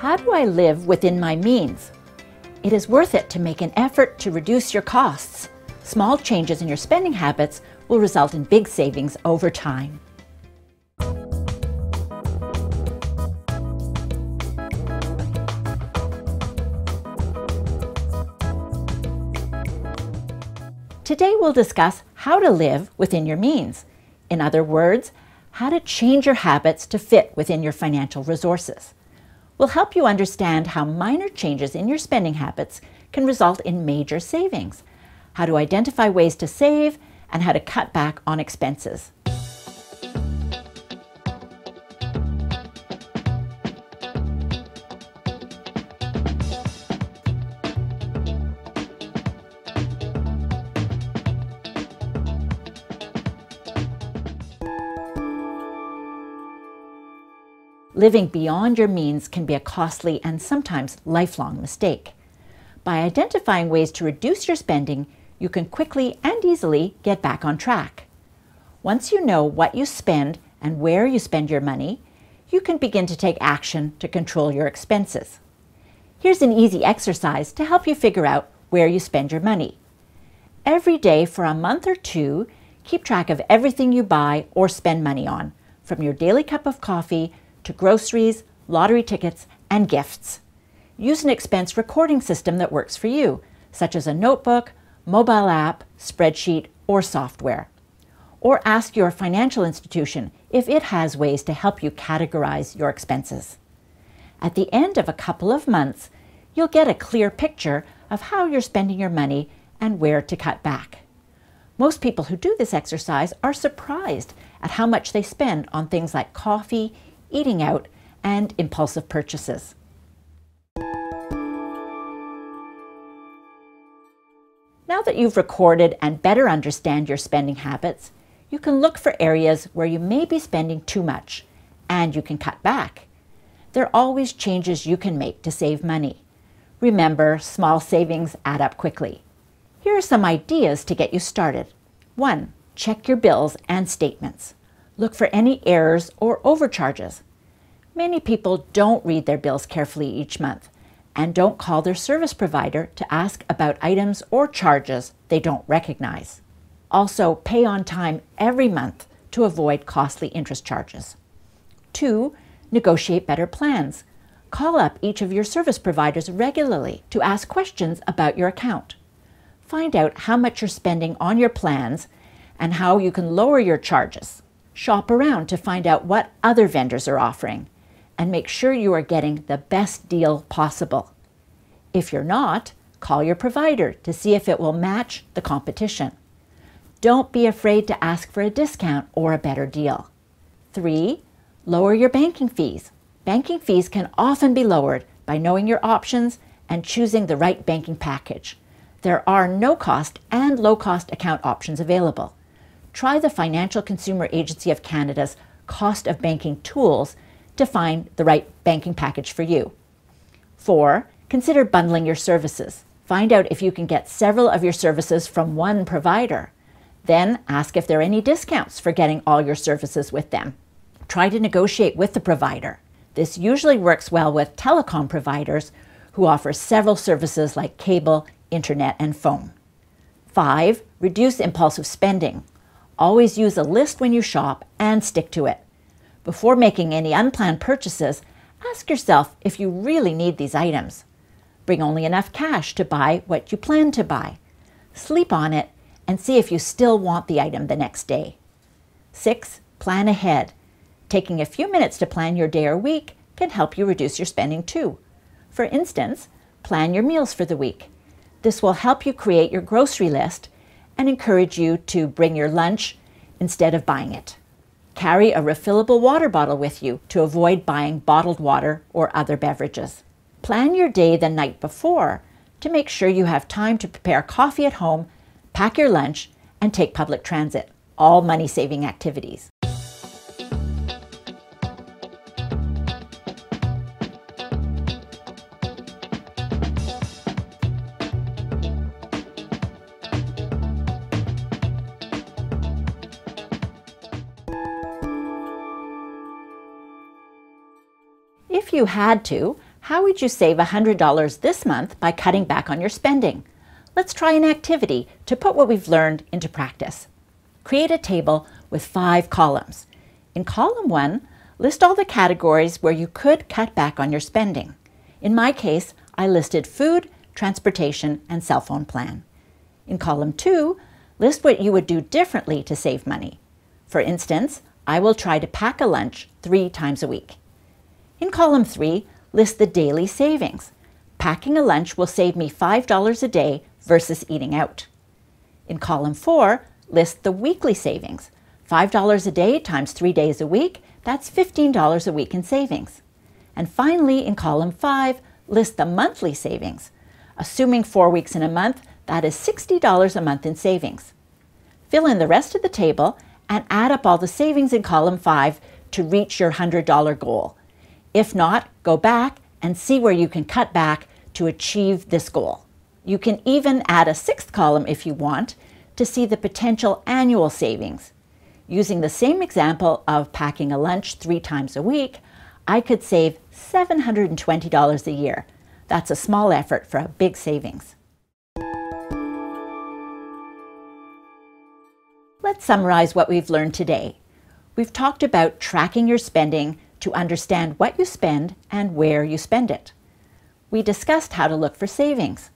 How do I live within my means? It is worth it to make an effort to reduce your costs. Small changes in your spending habits will result in big savings over time. Today we'll discuss how to live within your means. In other words, how to change your habits to fit within your financial resources. We'll help you understand how minor changes in your spending habits can result in major savings, how to identify ways to save, and how to cut back on expenses. Living beyond your means can be a costly and sometimes lifelong mistake. By identifying ways to reduce your spending, you can quickly and easily get back on track. Once you know what you spend and where you spend your money, you can begin to take action to control your expenses. Here's an easy exercise to help you figure out where you spend your money. Every day for a month or two, keep track of everything you buy or spend money on, from your daily cup of coffee to groceries, lottery tickets, and gifts. Use an expense recording system that works for you, such as a notebook, mobile app, spreadsheet, or software. Or ask your financial institution if it has ways to help you categorize your expenses. At the end of a couple of months, you'll get a clear picture of how you're spending your money and where to cut back. Most people who do this exercise are surprised at how much they spend on things like coffee, eating out, and impulsive purchases. Now that you've recorded and better understand your spending habits, you can look for areas where you may be spending too much, and you can cut back. There are always changes you can make to save money. Remember, small savings add up quickly. Here are some ideas to get you started. 1. Check your bills and statements. Look for any errors or overcharges. Many people don't read their bills carefully each month and don't call their service provider to ask about items or charges they don't recognize. Also, pay on time every month to avoid costly interest charges. 2. Negotiate better plans. Call up each of your service providers regularly to ask questions about your account. Find out how much you're spending on your plans and how you can lower your charges. Shop around to find out what other vendors are offering, and make sure you are getting the best deal possible. If you're not, call your provider to see if it will match the competition. Don't be afraid to ask for a discount or a better deal. 3. Lower your banking fees. Banking fees can often be lowered by knowing your options and choosing the right banking package. There are no-cost and low-cost account options available. Try the Financial Consumer Agency of Canada's Cost of Banking tools to find the right banking package for you. 4. Consider bundling your services. Find out if you can get several of your services from one provider. Then ask if there are any discounts for getting all your services with them. Try to negotiate with the provider. This usually works well with telecom providers who offer several services like cable, internet, and phone. 5. Reduce impulsive spending. Always use a list when you shop and stick to it. Before making any unplanned purchases, ask yourself if you really need these items. Bring only enough cash to buy what you plan to buy. Sleep on it and see if you still want the item the next day. 6. Plan ahead. Taking a few minutes to plan your day or week can help you reduce your spending too. For instance, plan your meals for the week. This will help you create your grocery list and encourage you to bring your lunch instead of buying it. Carry a refillable water bottle with you to avoid buying bottled water or other beverages. Plan your day the night before to make sure you have time to prepare coffee at home, pack your lunch, and take public transit, all money-saving activities. If you had to, How would you save $100 this month by cutting back on your spending? Let's try an activity to put what we've learned into practice. Create a table with 5 columns. In column 1, list all the categories where you could cut back on your spending. In my case, I listed food, transportation, and cell phone plan. In column 2, list what you would do differently to save money. For instance, I will try to pack a lunch 3 times a week. In column 3, list the daily savings. Packing a lunch will save me $5 a day versus eating out. In column 4, list the weekly savings. $5 a day times 3 days a week, that's $15 a week in savings. And finally, in column 5, list the monthly savings. Assuming 4 weeks in a month, that is $60 a month in savings. Fill in the rest of the table and add up all the savings in column 5 to reach your $100 goal. If not, go back and see where you can cut back to achieve this goal. You can even add a 6th column if you want to see the potential annual savings. Using the same example of packing a lunch 3 times a week, I could save $720 a year. That's a small effort for a big savings. Let's summarize what we've learned today. We've talked about tracking your spending to understand what you spend and where you spend it. We discussed how to look for savings.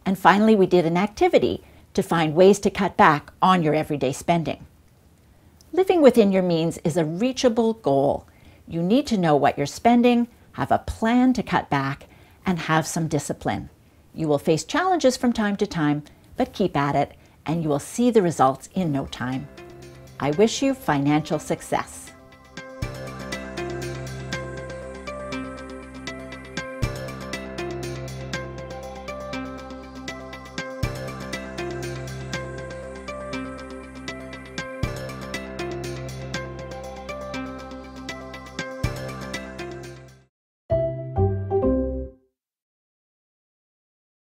And finally, we did an activity to find ways to cut back on your everyday spending. Living within your means is a reachable goal. You need to know what you're spending, have a plan to cut back, and have some discipline. You will face challenges from time to time, but keep at it, and you will see the results in no time. I wish you financial success.